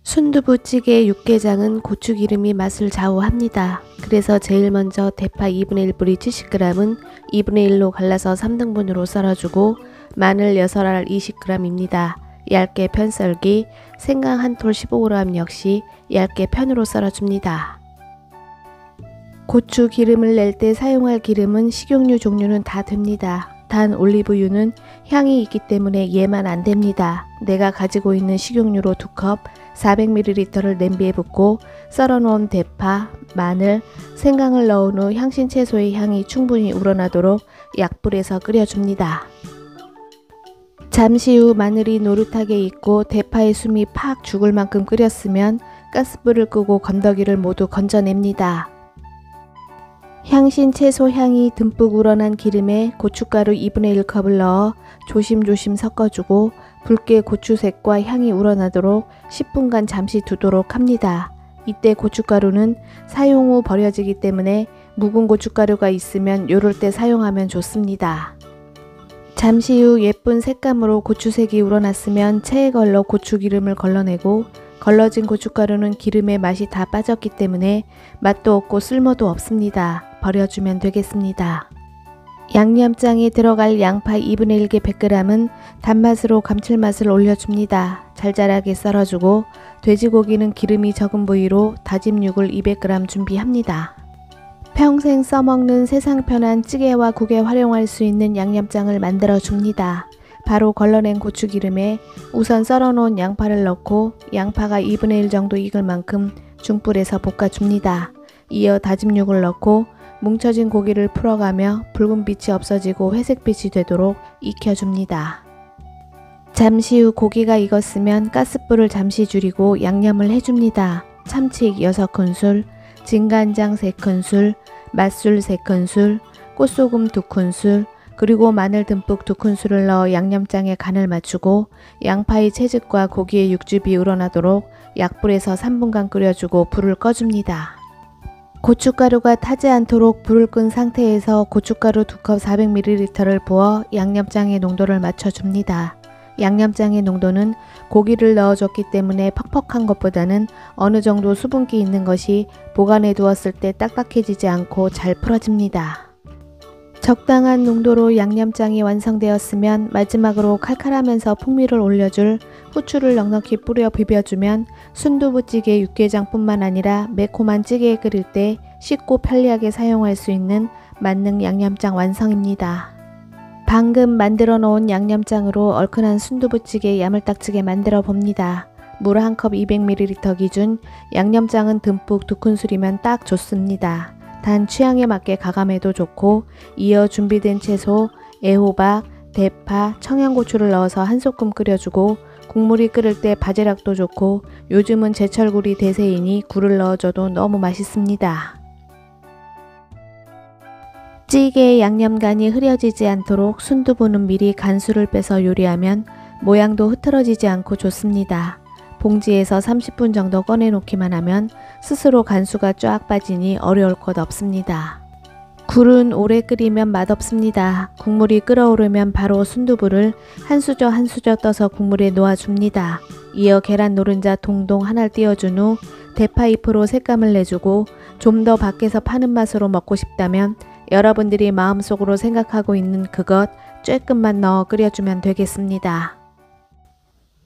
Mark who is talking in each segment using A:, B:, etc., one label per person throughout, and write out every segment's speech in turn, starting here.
A: 순두부찌개 육개장은 고추기름이 맛을 좌우합니다. 그래서 제일 먼저 대파 2분의 1 뿌리 70g은 2분의 1로 갈라서 3등분으로 썰어주고 마늘 6알 20g입니다. 얇게 편 썰기, 생강 한 톨 15g 역시 얇게 편으로 썰어줍니다. 고추 기름을 낼 때 사용할 기름은 식용유 종류는 다 됩니다. 단 올리브유는 향이 있기 때문에 얘만 안 됩니다. 내가 가지고 있는 식용유로 2컵 400ml를 냄비에 붓고 썰어놓은 대파, 마늘, 생강을 넣은 후 향신 채소의 향이 충분히 우러나도록 약불에서 끓여줍니다. 잠시 후 마늘이 노릇하게 익고 대파의 숨이 팍 죽을 만큼 끓였으면 가스불을 끄고 건더기를 모두 건져냅니다. 향신 채소 향이 듬뿍 우러난 기름에 고춧가루 2분의 1컵을 넣어 조심조심 섞어주고 붉게 고추색과 향이 우러나도록 10분간 잠시 두도록 합니다. 이때 고춧가루는 사용 후 버려지기 때문에 묵은 고춧가루가 있으면 요럴 때 사용하면 좋습니다. 잠시 후 예쁜 색감으로 고추색이 우러났으면 체에 걸러 고추기름을 걸러내고 걸러진 고춧가루는 기름의 맛이 다 빠졌기 때문에 맛도 없고 쓸모도 없습니다. 버려주면 되겠습니다. 양념장에 들어갈 양파 2분의 1개 100g은 단맛으로 감칠맛을 올려줍니다. 잘잘하게 썰어주고 돼지고기는 기름이 적은 부위로 다진 육을 200g 준비합니다. 평생 써먹는 세상 편한 찌개와 국에 활용할 수 있는 양념장을 만들어 줍니다. 바로 걸러낸 고추기름에 우선 썰어놓은 양파를 넣고 양파가 2분의 1 정도 익을 만큼 중불에서 볶아줍니다. 이어 다진 육을 넣고 뭉쳐진 고기를 풀어가며 붉은빛이 없어지고 회색빛이 되도록 익혀줍니다. 잠시 후 고기가 익었으면 가스불을 잠시 줄이고 양념을 해줍니다. 참치 6큰술, 진간장 3큰술, 맛술 3큰술, 꽃소금 2큰술, 그리고 마늘 듬뿍 2큰술을 넣어 양념장에 간을 맞추고 양파의 채즙과 고기의 육즙이 우러나도록 약불에서 3분간 끓여주고 불을 꺼줍니다. 고춧가루가 타지 않도록 불을 끈 상태에서 고춧가루 2컵 400ml를 부어 양념장의 농도를 맞춰줍니다. 양념장의 농도는 고기를 넣어줬기 때문에 퍽퍽한 것보다는 어느 정도 수분기 있는 것이 보관해 두었을 때 딱딱해지지 않고 잘 풀어집니다. 적당한 농도로 양념장이 완성되었으면 마지막으로 칼칼하면서 풍미를 올려줄 후추를 넉넉히 뿌려 비벼주면 순두부찌개 육개장뿐만 아니라 매콤한 찌개 끓일 때 쉽고 편리하게 사용할 수 있는 만능 양념장 완성입니다. 방금 만들어 놓은 양념장으로 얼큰한 순두부찌개 야물딱지게 만들어 봅니다. 물 1컵 200ml 기준 양념장은 듬뿍 2큰술이면 딱 좋습니다. 단 취향에 맞게 가감해도 좋고 이어 준비된 채소, 애호박, 대파, 청양고추를 넣어서 한 소끔 끓여주고 국물이 끓을 때 바지락도 좋고 요즘은 제철굴이 대세이니 굴을 넣어줘도 너무 맛있습니다. 찌개의 양념간이 흐려지지 않도록 순두부는 미리 간수를 빼서 요리하면 모양도 흐트러지지 않고 좋습니다. 봉지에서 30분 정도 꺼내 놓기만 하면 스스로 간수가 쫙 빠지니 어려울 것 없습니다. 굴은 오래 끓이면 맛없습니다. 국물이 끓어오르면 바로 순두부를 한 수저 한 수저 떠서 국물에 놓아줍니다. 이어 계란 노른자 동동 하나를 띄워준 후 대파잎으로 색감을 내주고 좀 더 밖에서 파는 맛으로 먹고 싶다면 여러분들이 마음속으로 생각하고 있는 그것 쬐끔만 넣어 끓여주면 되겠습니다.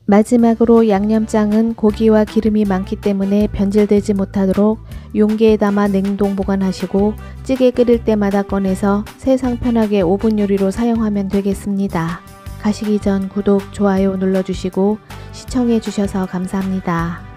A: 마지막으로 양념장은 고기와 기름이 많기 때문에 변질되지 못하도록 용기에 담아 냉동 보관하시고 찌개 끓일 때마다 꺼내서 세상 편하게 오븐 요리로 사용하면 되겠습니다. 가시기 전 구독, 좋아요 눌러주시고 시청해 주셔서 감사합니다.